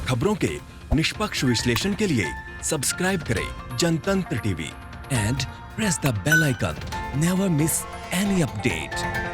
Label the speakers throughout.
Speaker 1: खबरों के निष्पक्ष विश्लेषण के लिए सब्सक्राइब करें Jantantra TV and press the bell icon. Never miss any update.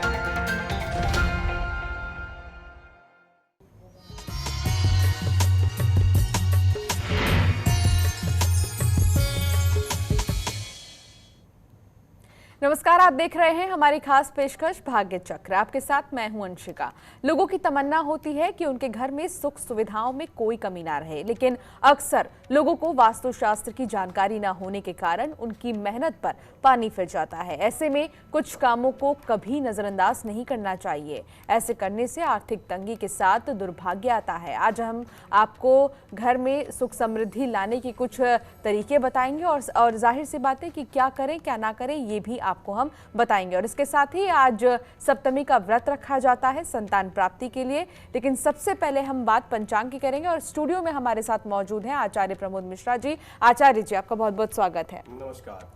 Speaker 2: नमस्कार, आप देख रहे हैं हमारी खास पेशकश भाग्य चक्र। आपके साथ मैं हूं अंशिका। लोगों की तमन्ना होती है कि उनके घर में सुख सुविधाओं में कोई कमी ना रहे, लेकिन अक्सर लोगों को वास्तुशास्त्र की जानकारी ना होने के कारण उनकी मेहनत पर पानी फिर जाता है। ऐसे में कुछ कामों को कभी नजरअंदाज नहीं करना चाहिए। ऐसे करने से आर्थिक तंगी के साथ दुर्भाग्य आता है। आज हम आपको घर में सुख समृद्धि लाने के कुछ तरीके बताएंगे और जाहिर सी बात है कि क्या करें क्या ना करें ये भी आपको हम बताएंगे। और इसके साथ ही आज सप्तमी का व्रत रखा जाता है संतान प्राप्ति के लिए। लेकिन सबसे पहले हम बात पंचांग की करेंगे और स्टूडियो में हमारे साथ मौजूद हैं आचार्य प्रमोद मिश्रा जी। आचार्य जी, आपका बहुत बहुत स्वागत है।
Speaker 3: नमस्कार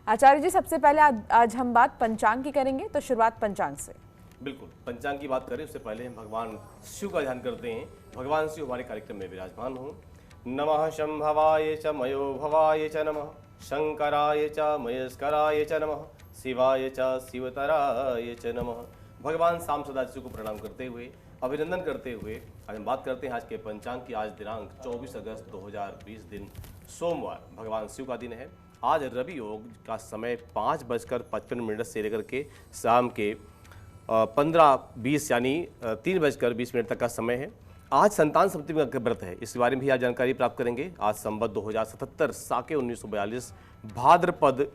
Speaker 2: आचार्य जी, सबसे पहले आज हम बात पंचांग की करेंगे, तो शुरुआत पंचांग से।
Speaker 3: बिल्कुल, पंचांग की बात करें उससे पहले हम भगवान शिव का ध्यान करते हैं। भगवान शिव हमारे कार्यक्रम में विराजमान हो। नमः शंभवाय च मयो भवाय च नमः शंकराय च मयस्कराय च नमः शिवाय च शिवतराय च नमः। भगवान शाम सदाशिव को प्रणाम करते हुए, अभिनंदन करते हुए आज हम बात करते हैं आज के पंचांग की। आज दिनांक 24 अगस्त 2020 दिन सोमवार, भगवान शिव का दिन है। आज रवि योग का समय 5:55 से लेकर के शाम के 15:20 यानी 3:20 तक का समय है। आज संतान सप्तमी का व्रत है, इस बारे में भी आज जानकारी प्राप्त करेंगे। आज संवत 2077 साके 1942 भाद्रपद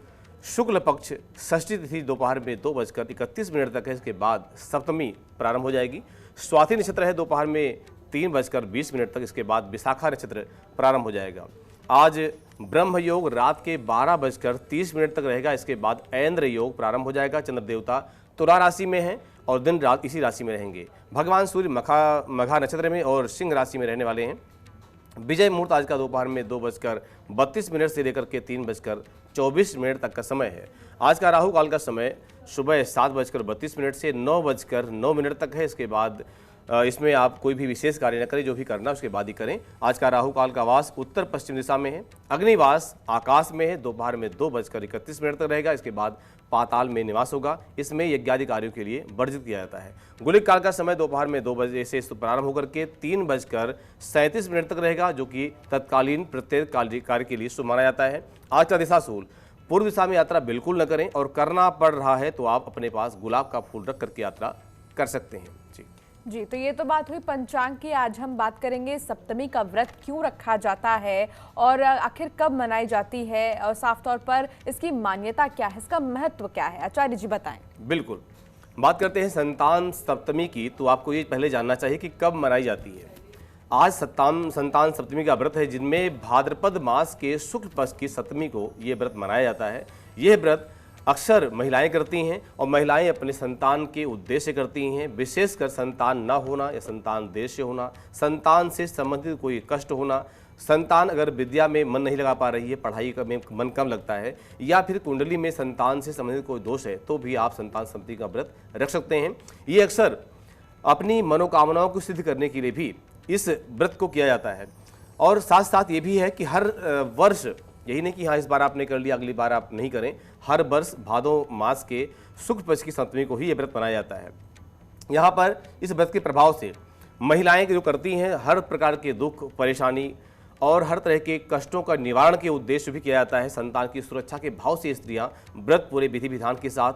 Speaker 3: शुक्ल पक्ष षष्ठी तिथि दोपहर में 2:31 तक है। इसके बाद सप्तमी प्रारंभ हो जाएगी। स्वाति नक्षत्र है दोपहर में 3:20 तक। इसके बाद विशाखा नक्षत्र प्रारंभ हो जाएगा। आज ब्रह्म योग रात के 12:30 तक रहेगा। इसके बाद ऐन्द्र योग प्रारंभ हो जाएगा। चंद्र देवता तुला राशि में हैं और दिन रात इसी राशि में रहेंगे। भगवान सूर्य मघा नक्षत्र में और सिंह राशि में रहने वाले हैं। विजय मुहूर्त आज का दोपहर में 2:32 से लेकर के 3:24 तक का समय है। आज का राहु काल का समय सुबह 7:32 से 9:09 तक है। इसके बाद इसमें आप कोई भी विशेष कार्य न करें, जो भी करना उसके बाद ही करें। आज का राहु काल का वास उत्तर पश्चिम दिशा में है। अग्निवास आकाश में है, दोपहर में 2:31 तक रहेगा। इसके बाद पाताल में निवास होगा। इसमें यज्ञादि कार्यों के लिए वर्जित किया जाता है। गुलिक काल का समय दोपहर में 2 बजे से प्रारंभ होकर के 3:37 तक रहेगा, जो कि तत्कालीन प्रत्येक कार्य के लिए शुभ माना जाता है। आज का दिशाशूल पूर्व दिशा में यात्रा बिल्कुल न करें और करना पड़ रहा है तो आप अपने पास गुलाब का फूल रख करके यात्रा कर सकते हैं।
Speaker 2: जी, तो ये तो बात हुई पंचांग की। आज हम बात करेंगे सप्तमी का व्रत क्यों रखा जाता है और आखिर कब मनाई जाती है और साफ तौर पर इसकी मान्यता क्या है, इसका महत्व क्या है। आचार्य जी बताएं।
Speaker 3: बिल्कुल, बात करते हैं संतान सप्तमी की। तो आपको ये पहले जानना चाहिए कि कब मनाई जाती है। आज संतान सप्तमी का व्रत है, जिनमें भाद्रपद मास के शुक्ल पक्ष की सप्तमी को ये व्रत मनाया जाता है। यह व्रत अक्सर महिलाएं करती हैं और महिलाएं अपने संतान के उद्देश्य करती हैं। विशेषकर संतान न होना या संतान देश से होना, संतान से संबंधित कोई कष्ट होना, संतान अगर विद्या में मन नहीं लगा पा रही है, पढ़ाई में मन कम लगता है, या फिर कुंडली में संतान से संबंधित कोई दोष है, तो भी आप संतान सप्तमी का व्रत रख सकते हैं। ये अक्सर अपनी मनोकामनाओं को सिद्ध करने के लिए भी इस व्रत को किया जाता है। और साथ साथ ये भी है कि हर वर्ष, यही नहीं कि हाँ इस बार आपने कर लिया अगली बार आप नहीं करें, हर वर्ष भादो मास के शुक्ल पक्ष की सप्तमी को ही ये व्रत मनाया जाता है। यहाँ पर इस व्रत के प्रभाव से महिलाएं जो करती हैं, हर प्रकार के दुख परेशानी और हर तरह के कष्टों का निवारण के उद्देश्य भी किया जाता है। संतान की सुरक्षा के भाव से स्त्रियां व्रत पूरे विधि विधान के साथ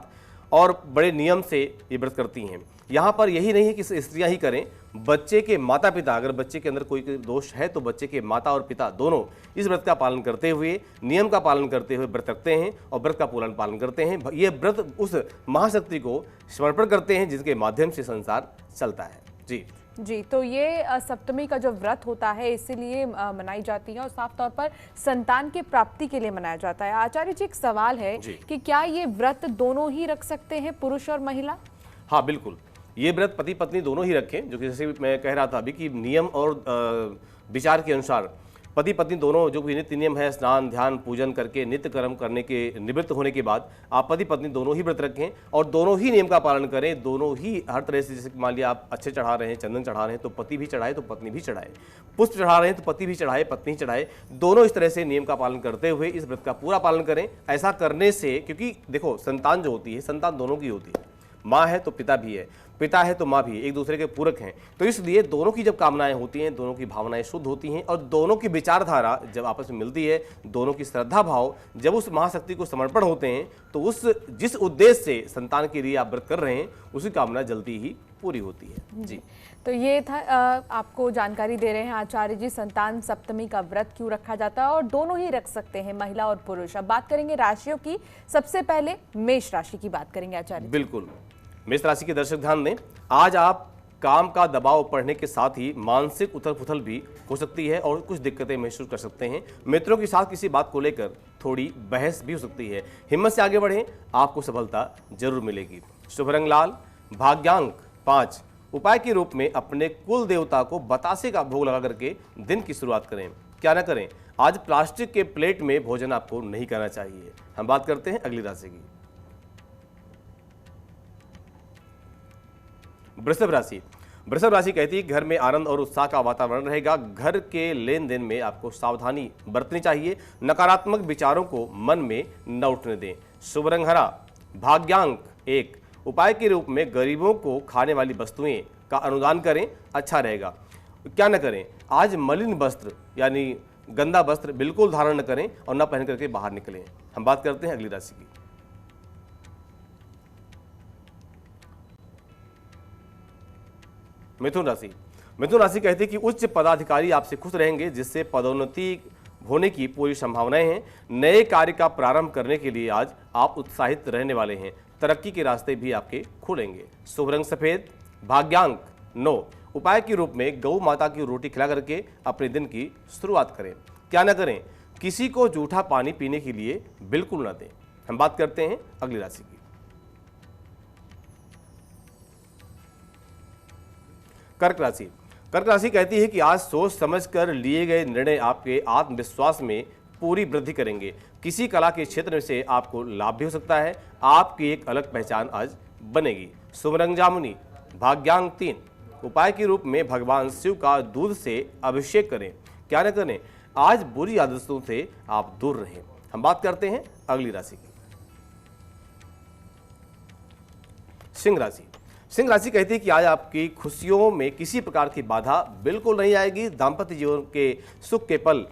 Speaker 3: और बड़े नियम से ये व्रत करती हैं। यहाँ पर यही नहीं है कि स्त्रियां ही करें, बच्चे के माता पिता, अगर बच्चे के अंदर कोई दोष है तो बच्चे के माता और पिता दोनों इस व्रत का पालन करते हुए, नियम का पालन करते हुए व्रत रखते हैं और व्रत का पालन करते हैं। ये व्रत उस महाशक्ति को समर्पण करते हैं जिसके माध्यम से संसार चलता है। जी,
Speaker 2: तो ये सप्तमी का जो व्रत होता है इसीलिए मनाई जाती है और साफ तौर पर संतान की प्राप्ति के लिए मनाया जाता है। आचार्य जी, एक सवाल है कि क्या ये व्रत दोनों ही रख सकते हैं, पुरुष और महिला?
Speaker 3: हाँ बिल्कुल, ये व्रत पति पत्नी दोनों ही रखें, जो कि जैसे मैं कह रहा था अभी कि नियम और विचार के अनुसार पति पत्नी दोनों जो भी नित्य नियम है, स्नान ध्यान पूजन करके नित्य कर्म करने के निवृत्त होने के बाद आप पति पत्नी दोनों ही व्रत रखें और दोनों ही नियम का पालन करें। दोनों ही हर तरह से, जैसे मान लिया आप अच्छे चढ़ा रहे हैं, चंदन चढ़ा रहे हैं तो पति भी चढ़ाए तो पत्नी भी चढ़ाए, पुष्प चढ़ा रहे हैं तो पति भी चढ़ाए पत्नी चढ़ाए, दोनों इस तरह से नियम का पालन करते हुए इस व्रत का पूरा पालन करें। ऐसा करने से, क्योंकि देखो संतान जो होती है, संतान दोनों की होती है, माँ है तो पिता भी है, पिता है तो माँ भी, एक दूसरे के पूरक हैं। तो इसलिए दोनों की जब कामनाएं होती हैं, दोनों की भावनाएं शुद्ध होती हैं और दोनों की विचारधारा जब आपस में मिलती है, दोनों की श्रद्धा भाव जब उस महाशक्ति को समर्पण होते हैं, तो उस जिस उद्देश्य से संतान के लिए आप व्रत कर रहे हैं उसकी कामना जल्दी ही पूरी होती है। जी,
Speaker 2: तो ये था आपको जानकारी दे रहे हैं आचार्य जी, संतान सप्तमी का व्रत क्यों रखा जाता है और दोनों ही रख सकते हैं, महिला और पुरुष। अब बात करेंगे राशियों की। सबसे पहले मेष राशि की बात करेंगे आचार्य जी।
Speaker 3: बिल्कुल, मेष राशि के दर्शक ध्यान दें, आज आप काम का दबाव पढ़ने के साथ ही मानसिक उथल पुथल भी हो सकती है और कुछ दिक्कतें महसूस कर सकते हैं। मित्रों के साथ किसी बात को लेकर थोड़ी बहस भी हो सकती है। हिम्मत से आगे बढ़ें, आपको सफलता जरूर मिलेगी। शुभ रंग लाल, भाग्यांक 5, उपाय के रूप में अपने कुल देवता को बतासे का भोग लगा करके दिन की शुरुआत करें। क्या न करें, आज प्लास्टिक के प्लेट में भोजन आपको नहीं करना चाहिए। हम बात करते हैं अगली राशि की, वृषभ राशि। वृषभ राशि कहती है घर में आनंद और उत्साह का वातावरण रहेगा। घर के लेन देन में आपको सावधानी बरतनी चाहिए। नकारात्मक विचारों को मन में न उठने दें। शुभ रंग हरा, भाग्यांक 1, उपाय के रूप में गरीबों को खाने वाली वस्तुएं का अनुदान करें, अच्छा रहेगा। क्या न करें, आज मलिन वस्त्र यानी गंदा वस्त्र बिल्कुल धारण न करें और न पहन करके बाहर निकलें। हम बात करते हैं अगली राशि की, मिथुन राशि। मिथुन राशि कहती है कि उच्च पदाधिकारी आपसे खुश रहेंगे, जिससे पदोन्नति होने की पूरी संभावनाएं हैं। नए कार्य का प्रारंभ करने के लिए आज आप उत्साहित रहने वाले हैं। तरक्की के रास्ते भी आपके खुलेंगे। शुभ रंग सफेद, भाग्यांक 9, उपाय के रूप में गौ माता की रोटी खिला करके अपने दिन की शुरुआत करें। क्या न करें, किसी को जूठा पानी पीने के लिए बिल्कुल न दें। हम बात करते हैं अगली राशि की, कर्क राशि। कर्क राशि कहती है कि आज सोच समझकर लिए गए निर्णय आपके आत्मविश्वास में पूरी वृद्धि करेंगे। किसी कला के क्षेत्र से आपको लाभ भी हो सकता है। आपकी एक अलग पहचान आज बनेगी। शुभ रंग जामुनी, भाग्यांक 3, उपाय के रूप में भगवान शिव का दूध से अभिषेक करें। क्या न करें, आज बुरी आदतों से आप दूर रहें। हम बात करते हैं अगली राशि की, सिंह राशि। सिंह राशि कहती है कि आज आपकी खुशियों में किसी प्रकार की बाधा बिल्कुल नहीं आएगी। दाम्पत्य जीवन के सुख के पल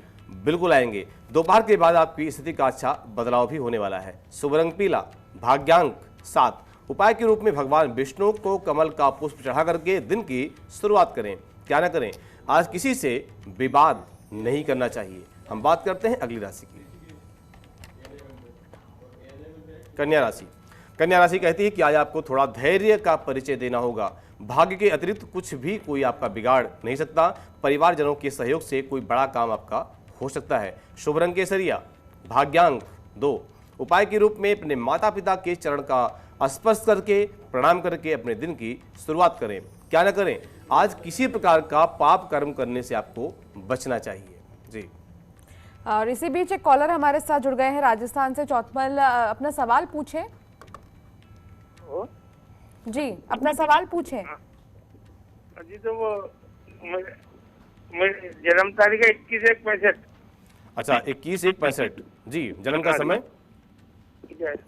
Speaker 3: बिल्कुल आएंगे। दोपहर के बाद आपकी स्थिति का अच्छा बदलाव भी होने वाला है। शुभ रंग पीला, भाग्यांक 7, उपाय के रूप में भगवान विष्णु को कमल का पुष्प चढ़ा करके दिन की शुरुआत करें। क्या न करें, आज किसी से विवाद नहीं करना चाहिए। हम बात करते हैं अगली राशि की, कन्या राशि। कन्या राशि कहती है कि आज आपको थोड़ा धैर्य का परिचय देना होगा। भाग्य के अतिरिक्त कुछ भी कोई आपका बिगाड़ नहीं सकता। परिवारजनों के सहयोग से कोई बड़ा काम आपका हो सकता है। शुभ रंग केसरिया, भाग्यांक 2, उपाय के रूप में अपने माता पिता के चरण का स्पर्श करके प्रणाम करके अपने दिन की शुरुआत करें। क्या न करें, आज किसी प्रकार का पाप कर्म करने से आपको बचना चाहिए। जी,
Speaker 2: और इसी बीच एक कॉलर हमारे साथ जुड़ गए हैं राजस्थान से। चौथमल, अपना सवाल पूछें। जी, अपना सवाल पूछें।
Speaker 4: जी, तो वो जन्म तारीख है 21/1/65।
Speaker 3: अच्छा, 21/1/65। जी, जन्म का समय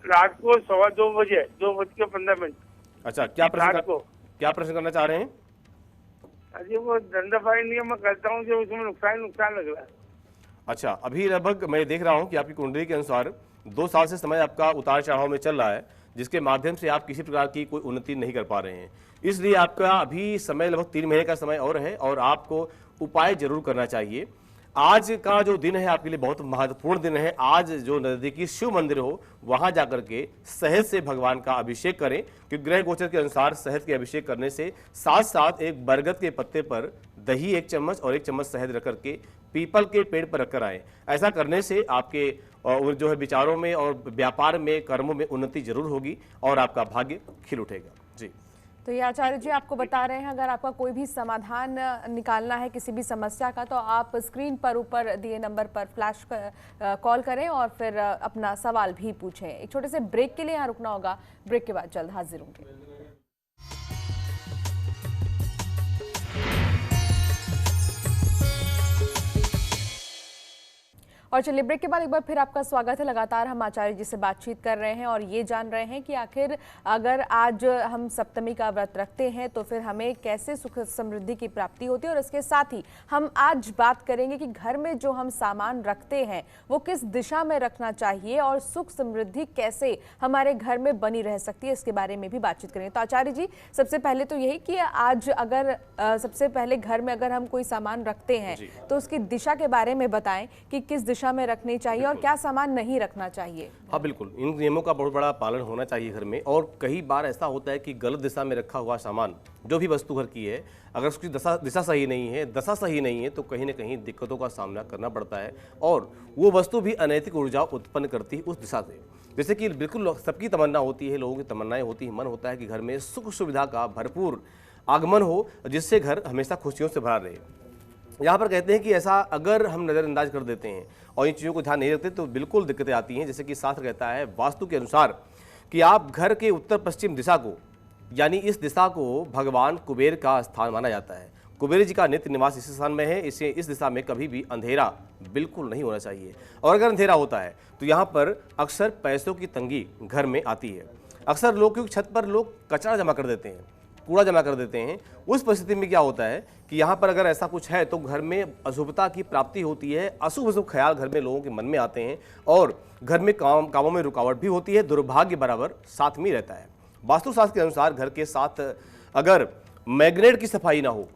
Speaker 4: रात को 2:15 बजे, 2:15।
Speaker 3: अच्छा, क्या प्रश्न करना चाह रहे हैं?
Speaker 4: अजी, वो धंधा पानी नहीं मैं करता हूँ, जो उसमें नुकसान लग रहा है।
Speaker 3: अच्छा, अभी लगभग मैं देख रहा हूँ कि आपकी कुंडली के अनुसार 2 साल से समय आपका उतार चढ़ाव में चल रहा है, जिसके माध्यम से आप किसी प्रकार की कोई उन्नति नहीं कर पा रहे हैं। इसलिए आपका अभी समय लगभग 3 महीने का समय और है और आपको उपाय जरूर करना चाहिए। आज का जो दिन है आपके लिए बहुत महत्वपूर्ण दिन है। आज जो नजदीकी शिव मंदिर हो वहां जाकर के शहद से भगवान का अभिषेक करें, क्योंकि ग्रह गोचर के अनुसार शहद के अभिषेक करने से साथ साथ एक बरगद के पत्ते पर दही 1 चम्मच और 1 चम्मच शहद रख करके पीपल के पेड़ पर रखकर आए। ऐसा करने से आपके जो है विचारों में और व्यापार में, कर्मों में उन्नति जरूर होगी और आपका भाग्य खिल उठेगा। जी,
Speaker 2: तो ये आचार्य जी आपको बता रहे हैं, अगर आपका कोई भी समाधान निकालना है किसी भी समस्या का, तो आप स्क्रीन पर ऊपर दिए नंबर पर फ्लैश कॉल करें और फिर अपना सवाल भी पूछें। एक छोटे से ब्रेक के लिए यहाँ रुकना होगा, ब्रेक के बाद जल्द हाजिर होंगे। और चलिए ब्रेक के बाद एक बार फिर आपका स्वागत है। लगातार हम आचार्य जी से बातचीत कर रहे हैं और ये जान रहे हैं कि आखिर अगर आज हम सप्तमी का व्रत रखते हैं तो फिर हमें कैसे सुख समृद्धि की प्राप्ति होती है। और इसके साथ ही हम आज बात करेंगे कि घर में जो हम सामान रखते हैं वो किस दिशा में रखना चाहिए और सुख समृद्धि कैसे हमारे घर में बनी रह सकती है, इसके बारे में भी बातचीत करेंगे। तो आचार्य जी, सबसे पहले तो यही कि आज अगर सबसे पहले घर में अगर हम कोई सामान रखते हैं तो उसकी दिशा के बारे में बताएं कि किस दिशा में रखनी चाहिए और क्या सामान नहीं रखना चाहिए।
Speaker 3: हाँ बिल्कुल, इन नियमों का बहुत बड़ा पालन होना चाहिए घर में। और कई बार ऐसा होता है कि गलत दिशा में रखा हुआ सामान, जो भी वस्तु घर की है, अगर उसकी दिशा सही नहीं है, दशा सही नहीं है, तो कहीं ना कहीं दिक्कतों का सामना करना पड़ता है और वो वस्तु भी अनैतिक ऊर्जा उत्पन्न करती है उस दिशा से। जैसे कि बिल्कुल सबकी तमन्ना होती है, लोगों की तमन्नाएं होती है, मन होता है कि घर में सुख सुविधा का भरपूर आगमन हो, जिससे घर हमेशा खुशियों से भरा रहे। यहाँ पर कहते हैं कि ऐसा अगर हम नज़रअंदाज कर देते हैं और इन चीज़ों को ध्यान नहीं रखते तो बिल्कुल दिक्कतें आती हैं। जैसे कि शास्त्र कहता है वास्तु के अनुसार कि आप घर के उत्तर पश्चिम दिशा को, यानी इस दिशा को भगवान कुबेर का स्थान माना जाता है। कुबेर जी का नित्य निवास इस स्थान में है, इसे इस दिशा में कभी भी अंधेरा बिल्कुल नहीं होना चाहिए। और अगर अंधेरा होता है तो यहाँ पर अक्सर पैसों की तंगी घर में आती है। अक्सर लोग, क्योंकि छत पर लोग कचरा जमा कर देते हैं, कूड़ा जमा कर देते हैं, उस परिस्थिति में क्या होता है कि यहाँ पर अगर ऐसा कुछ है तो घर में अशुभता की प्राप्ति होती है, अशुभ अशुभ ख्याल घर में लोगों के मन में आते हैं और घर में कामों में रुकावट भी होती है, दुर्भाग्य बराबर साथ में रहता है। वास्तुशास्त्र के अनुसार घर के साथ अगर मैग्नेट की सफाई ना हो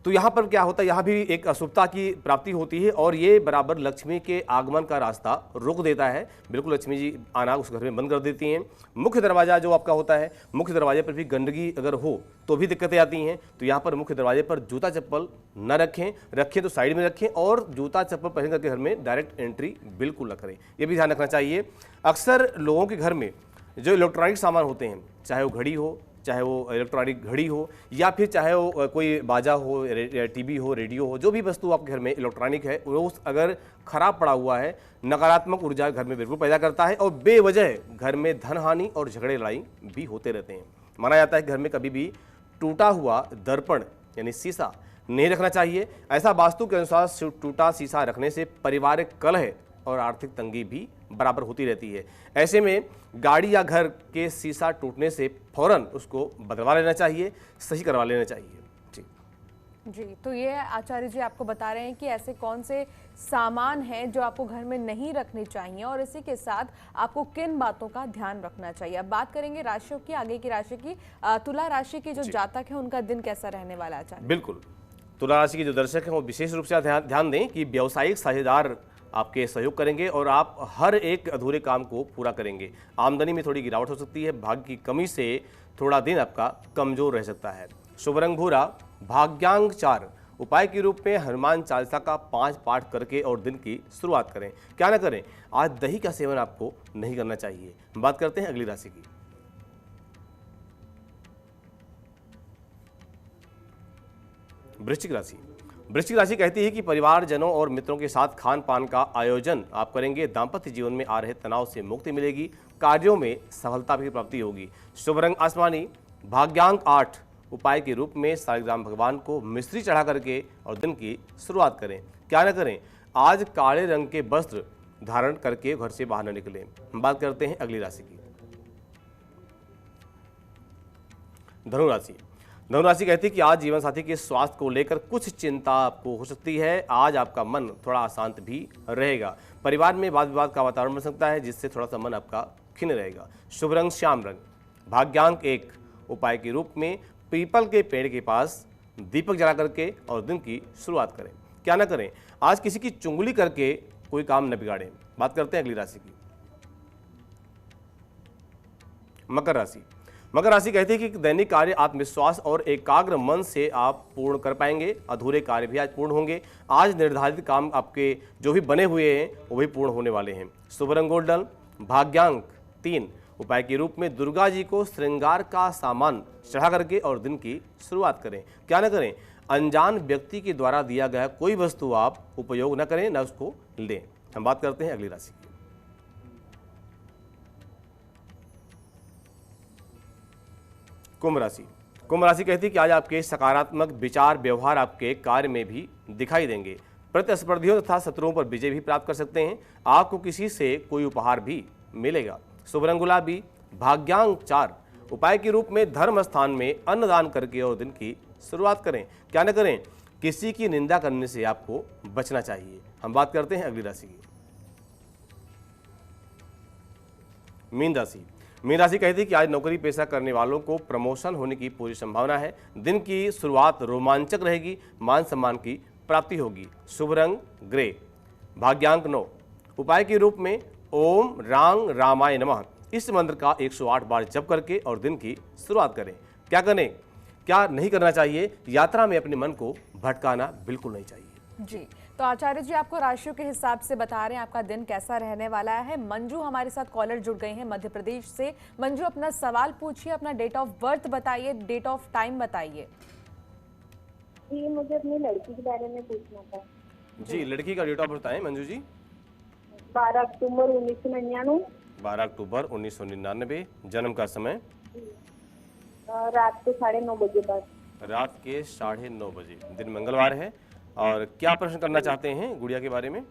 Speaker 3: तो यहाँ पर क्या होता है, यहाँ भी एक अशुभता की प्राप्ति होती है और ये बराबर लक्ष्मी के आगमन का रास्ता रोक देता है। बिल्कुल लक्ष्मी जी आना उस घर में बंद कर देती हैं। मुख्य दरवाजा जो आपका होता है, मुख्य दरवाजे पर भी गंदगी अगर हो तो भी दिक्कतें आती हैं। तो यहाँ पर मुख्य दरवाजे पर जूता चप्पल न रखें तो साइड में रखें और जूता चप्पल पहन करके घर में डायरेक्ट एंट्री बिल्कुल न करें, ये भी ध्यान रखना चाहिए। अक्सर लोगों के घर में जो इलेक्ट्रॉनिक सामान होते हैं, चाहे वो घड़ी हो, चाहे वो इलेक्ट्रॉनिक घड़ी हो या फिर चाहे वो कोई बाजा हो, टीवी हो, रेडियो हो, जो भी वस्तु आपके घर में इलेक्ट्रॉनिक है वो अगर खराब पड़ा हुआ है, नकारात्मक ऊर्जा घर में बिल्कुल पैदा करता है और बेवजह घर में धन हानि और झगड़े लड़ाई भी होते रहते हैं। माना जाता है कि घर में कभी भी टूटा हुआ दर्पण यानी शीशा नहीं रखना चाहिए। ऐसा वास्तु के अनुसार टूटा शीशा रखने से पारिवारिक कलह और आर्थिक तंगी भी बराबर होती रहती है। ऐसे में गाड़ी या घर के शीशा टूटने से फौरन उसको बदलवा लेना चाहिए, सही करवा लेना चाहिए।
Speaker 2: जी, तो ये आचार्य जी आपको बता रहे हैं कि ऐसे कौन से सामान हैं जो आपको घर में नहीं रखने चाहिए और इसी के साथ आपको किन बातों का ध्यान रखना चाहिए। अब बात करेंगे राशियों की, आगे की राशि की। तुला राशि के जो जातक है उनका दिन कैसा रहने वाला है आचार्य?
Speaker 3: बिल्कुल, तुला राशि के जो दर्शक हैं वो विशेष रूप से ध्यान दें कि व्यावसायिक साझेदार आपके सहयोग करेंगे और आप हर एक अधूरे काम को पूरा करेंगे। आमदनी में थोड़ी गिरावट हो सकती है, भाग्य की कमी से थोड़ा दिन आपका कमजोर रह सकता है। शुभ रंग भूरा, भाग्यांक 4। उपाय के रूप में हनुमान चालीसा का 5 पाठ करके और दिन की शुरुआत करें। क्या ना करें, आज दही का सेवन आपको नहीं करना चाहिए। बात करते हैं अगली राशि की। वृश्चिक राशि। वृश्चिक राशि कहती है कि परिवारजनों और मित्रों के साथ खान पान का आयोजन आप करेंगे। दाम्पत्य जीवन में आ रहे तनाव से मुक्ति मिलेगी, कार्यों में सफलता की प्राप्ति होगी। शुभ रंग आसमानी, भाग्यांक 8। उपाय के रूप में सालिग्राम भगवान को मिश्री चढ़ा करके और दिन की शुरुआत करें। क्या न करें, आज काले रंग के वस्त्र धारण करके घर से बाहर न निकलें। बात करते हैं अगली राशि की। धनुराशि। धनुराशि कहती है कि आज जीवन साथी के स्वास्थ्य को लेकर कुछ चिंता आपको हो सकती है। आज आपका मन थोड़ा अशांत भी रहेगा। परिवार में वाद विवाद का वातावरण बन सकता है, जिससे थोड़ा सा मन आपका खिन्न रहेगा। शुभ रंग श्याम रंग, भाग्यांक 1। उपाय के रूप में पीपल के पेड़ के पास दीपक जला करके और दिन की शुरुआत करें। क्या ना करें, आज किसी की चुंगली करके कोई काम न बिगाड़ें। बात करते हैं अगली राशि की। मकर राशि। मकर राशि कहती है कि दैनिक कार्य आत्मविश्वास और एकाग्र मन से आप पूर्ण कर पाएंगे। अधूरे कार्य भी आज पूर्ण होंगे। आज निर्धारित काम आपके जो भी बने हुए हैं वो भी पूर्ण होने वाले हैं। शुभ रंग गोल्डन, भाग्यांक 3। उपाय के रूप में दुर्गा जी को श्रृंगार का सामान चढ़ा करके और दिन की शुरुआत करें। क्या न करें, अनजान व्यक्ति के द्वारा दिया गया कोई वस्तु आप उपयोग न करें, न उसको लें। हम बात करते हैं अगली राशि की। कुंभ राशि। कुंभ राशि कहती है कि आज आपके सकारात्मक विचार व्यवहार आपके कार्य में भी दिखाई देंगे। प्रतिस्पर्धियों तथा शत्रुओं पर विजय भी प्राप्त कर सकते हैं। आपको किसी से कोई उपहार भी मिलेगा। शुभ रंग गुलाबी, भाग्यांक 4। उपाय के रूप में धर्म स्थान में अन्नदान करके और दिन की शुरुआत करें। क्या न करें, किसी की निंदा करने से आपको बचना चाहिए। हम बात करते हैं अगली राशि की। मीन राशि। मीन राशि कहती है कि आज नौकरी पेशा करने वालों को प्रमोशन होने की पूरी संभावना है। दिन की शुरुआत रोमांचक रहेगी। मान सम्मान की प्राप्ति होगी। शुभ रंग ग्रे, भाग्यांक 9। उपाय के रूप में ओम रांग रामाय नमः इस मंत्र का 108 बार जप करके और दिन की शुरुआत करें। क्या करें, क्या नहीं करना चाहिए, यात्रा में अपने मन को भटकाना बिल्कुल नहीं चाहिए।
Speaker 2: जी, तो आचार्य जी आपको राशियों के हिसाब से बता रहे हैं आपका दिन कैसा रहने वाला है। मंजू हमारे साथ कॉलर जुड़ गए हैं मध्य प्रदेश से। मंजू, अपना सवाल पूछिए, अपना डेट ऑफ बर्थ बताइए, डेट ऑफ टाइम बताइए।
Speaker 5: जी, मुझे अपनी लड़की के बारे में पूछना था।
Speaker 3: जी, लड़की का डेट ऑफ बर्थ बताएं मंजू जी।
Speaker 5: 12 अक्टूबर 1999।
Speaker 3: 12 अक्टूबर 1999। जन्म का समय
Speaker 5: रात को 9:30 बजे बाद।
Speaker 3: रात के 9:30 बजे। दिन मंगलवार है। और क्या प्रश्न करना चाहते हैं गुड़िया के बारे में?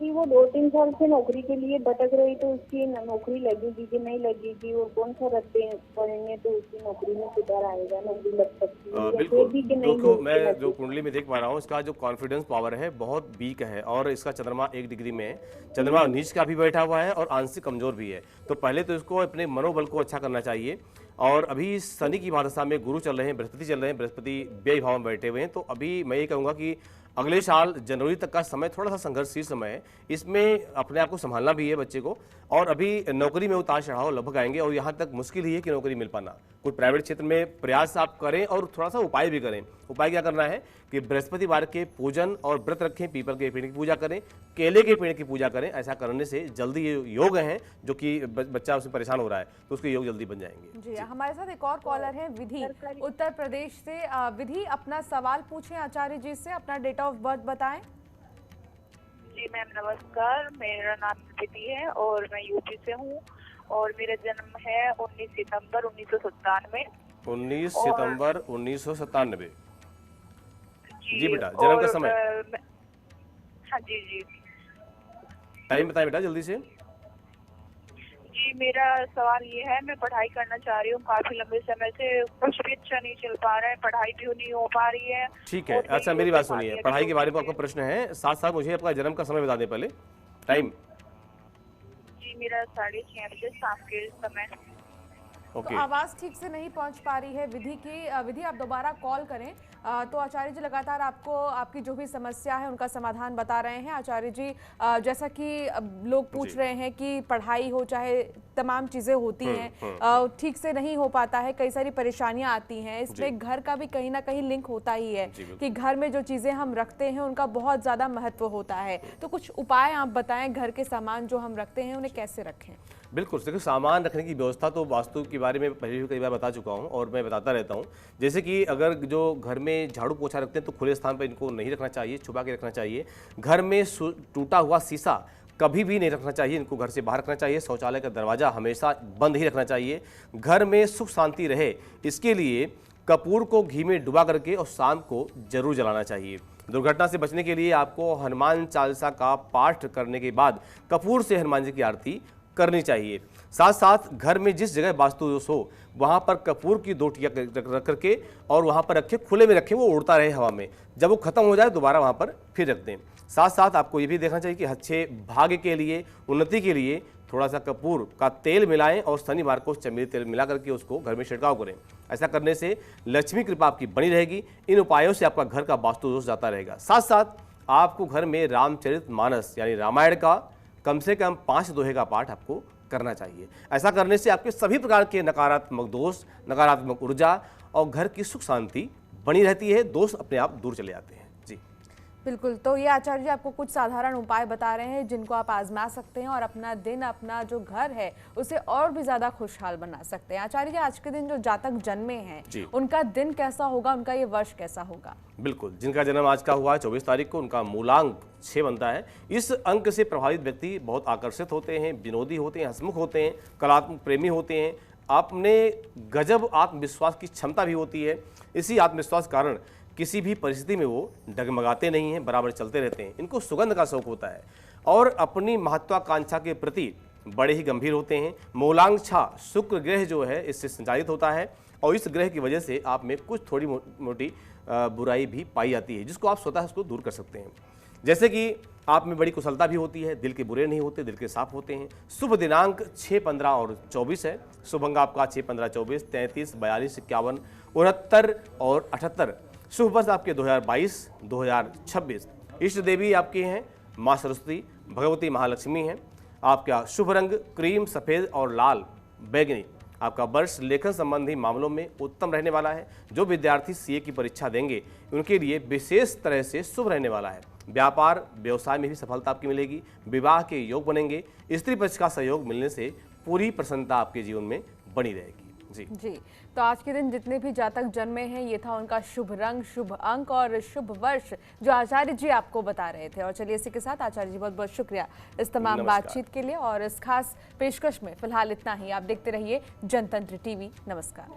Speaker 5: जी, वो 2-3 साल से नौकरी के लिए भटक रही, तो उसकी नौकरी लगेगी कि नहीं लगेगी, और कौन सा रखते पढ़ेंगे तो उसकी नौकरी में सुधार आएगा, नौकरी लग सकती है?
Speaker 3: बिल्कुल।
Speaker 5: भी कि नहीं
Speaker 3: देखो, मैं जो कुंडली में देख पा रहा हूँ, इसका जो कॉन्फिडेंस पावर है बहुत वीक है, और इसका चंद्रमा 1 डिग्री में है। चंद्रमा नीच का भी बैठा हुआ है और आंशिक कमजोर भी है। तो पहले तो इसको अपने मनोबल को अच्छा करना चाहिए। और अभी शनि की महादशा में गुरु चल रहे हैं, बृहस्पति चल रहे हैं, बृहस्पति व्यय भाव में बैठे हुए हैं। तो अभी मैं ये कहूँगा कि अगले साल जनवरी तक का समय थोड़ा सा संघर्षशील समय है। इसमें अपने आप को संभालना भी है बच्चे को। और अभी नौकरी में उतार चढ़ाव लगभग आएंगे, और यहाँ तक मुश्किल ही है कि नौकरी मिल पाना। कुछ प्राइवेट क्षेत्र में प्रयास आप करें और थोड़ा सा उपाय भी करें। उपाय क्या करना है कि बृहस्पतिवार के पूजन और व्रत रखें, पीपल के पेड़ की पूजा करें, केले के पेड़ की पूजा करें। ऐसा करने से जल्दी ये योग हैं जो कि बच्चा उससे परेशान हो रहा है, तो उसके योग जल्दी बन जाएंगे।
Speaker 2: जी, हमारे साथ एक और कॉलर है विधि, उत्तर प्रदेश से। विधि, अपना सवाल पूछें आचार्य जी से, अपना डेट ऑफ बर्थ बताएं।
Speaker 6: जी मैम नमस्कार, मेरा नाम विधि है और मैं यूपी से हूँ, और मेरा जन्म है 19 सितंबर 1997।
Speaker 3: 19 सितंबर 1997। जी बेटा, जन्म का समय?
Speaker 6: हाँ जी जी।
Speaker 3: टाइम बताएं बेटा जल्दी से।
Speaker 6: जी, मेरा सवाल ये है, मैं पढ़ाई करना चाह रही हूँ काफी लंबे समय से, कुछ भी अच्छा नहीं चल पा रहा है, पढ़ाई भी नहीं हो पा रही है।
Speaker 3: ठीक है, अच्छा मेरी बात सुनिए, पढ़ाई के बारे में आपका प्रश्न है, साथ साथ मुझे आपका जन्म का समय बता दें पहले, टाइम।
Speaker 6: जी, मेरा 6:30 बजे शाम के समय।
Speaker 2: तो आवाज ठीक से नहीं पहुंच पा रही है विधि की। विधि, आप दोबारा कॉल करें। तो आचार्य जी लगातार आपको आपकी जो भी समस्या है उनका समाधान बता रहे हैं। आचार्य जी, जैसा कि लोग पूछ रहे हैं कि पढ़ाई हो चाहे तमाम चीज़ें होती हैं, ठीक से नहीं हो पाता है, कई सारी परेशानियां आती हैं। इसमें घर का भी कहीं ना कहीं लिंक होता ही है कि घर में जो चीज़ें हम रखते हैं उनका बहुत ज़्यादा महत्व होता है। तो कुछ उपाय आप बताएं, घर के सामान जो हम रखते हैं उन्हें कैसे रखें?
Speaker 3: बिल्कुल, देखिए सामान रखने की व्यवस्था तो वास्तु के बारे में पहले भी कई बार बता चुका हूं और मैं बताता रहता हूं। जैसे कि अगर जो घर में झाड़ू पोछा रखते हैं तो खुले स्थान पर इनको नहीं रखना चाहिए, छुपा के रखना चाहिए। घर में टूटा हुआ शीशा कभी भी नहीं रखना चाहिए, इनको घर से बाहर रखना चाहिए। शौचालय का दरवाजा हमेशा बंद ही रखना चाहिए। घर में सुख शांति रहे इसके लिए कपूर को घी में डुबा करके और शाम को जरूर जलाना चाहिए। दुर्घटना से बचने के लिए आपको हनुमान चालीसा का पाठ करने के बाद कपूर से हनुमान जी की आरती करनी चाहिए। साथ साथ घर में जिस जगह वास्तु दोष हो वहाँ पर कपूर की 2 टिकिया रख करके और वहाँ पर रखें, खुले में रखें, वो उड़ता रहे हवा में। जब वो खत्म हो जाए दोबारा वहाँ पर फिर रख दें। साथ साथ आपको ये भी देखना चाहिए कि अच्छे भाग्य के लिए, उन्नति के लिए थोड़ा सा कपूर का तेल मिलाएं और शनिवार को चमेली तेल मिला करके उसको घर में छिड़काव करें। ऐसा करने से लक्ष्मी कृपा आपकी बनी रहेगी। इन उपायों से आपका घर का वास्तु दोष जाता रहेगा। साथ साथ आपको घर में रामचरितमानस यानी रामायण का कम से कम 5 दोहे का पाठ आपको करना चाहिए। ऐसा करने से आपके सभी प्रकार के नकारात्मक दोष, नकारात्मक ऊर्जा और घर की सुख शांति बनी रहती है। दोष अपने आप दूर चले जाते हैं। जी
Speaker 2: बिल्कुल, तो ये आचार्य जी आपको कुछ साधारण उपाय बता रहे हैं जिनको आप आजमा सकते हैं और अपना दिन, अपना जो घर है उसे और भी ज्यादा खुशहाल बना सकते हैं। आचार्य जी, आज के दिन जो जातक जन्मे हैं उनका दिन कैसा होगा, उनका ये वर्ष कैसा होगा?
Speaker 3: बिल्कुल, जिनका जन्म आज का हुआ है 24 तारीख को, उनका मूलांक 6 बनता है। इस अंक से प्रभावित व्यक्ति बहुत आकर्षित होते हैं, विनोदी होते हैं, हंसमुख होते हैं, कलात्मक प्रेमी होते हैं, आपने गजब आत्मविश्वास की क्षमता भी होती है। इसी आत्मविश्वास कारण किसी भी परिस्थिति में वो डगमगाते नहीं हैं, बराबर चलते रहते हैं। इनको सुगंध का शौक होता है और अपनी महत्वाकांक्षा के प्रति बड़े ही गंभीर होते हैं। मूलांक शुक्र ग्रह जो है इससे संचालित होता है और इस ग्रह की वजह से आप में कुछ थोड़ी मोटी बुराई भी पाई जाती है, जिसको आप स्वतः उसको दूर कर सकते हैं। जैसे कि आप में बड़ी कुशलता भी होती है, दिल के बुरे नहीं होते, दिल के साफ होते हैं। शुभ दिनांक 6, 15 और 24 है। शुभ अंक आपका 6, 15, 24, 33, 42, 51, 69 और 78। शुभ वर्ष आपके 2022, 2026। इष्ट देवी आपकी हैं माँ सरस्वती, भगवती महालक्ष्मी हैं। आपका शुभ रंग क्रीम, सफ़ेद और लाल बैगनी। आपका वर्ष लेखन संबंधी मामलों में उत्तम रहने वाला है। जो विद्यार्थी सीए की परीक्षा देंगे उनके लिए विशेष तरह से शुभ रहने वाला है। व्यापार व्यवसाय में भी सफलता आपकी मिलेगी। विवाह के योग बनेंगे। स्त्री पक्ष का सहयोग मिलने से पूरी प्रसन्नता आपके जीवन में बनी रहेगी। जी,
Speaker 2: तो आज के दिन जितने भी जातक जन्मे हैं ये था उनका शुभ रंग, शुभ अंक और शुभ वर्ष जो आचार्य जी आपको बता रहे थे। और चलिए इसी के साथ आचार्य जी बहुत बहुत शुक्रिया इस तमाम बातचीत के लिए और इस खास पेशकश में फिलहाल इतना ही। आप देखते रहिए जनतंत्र टीवी। नमस्कार।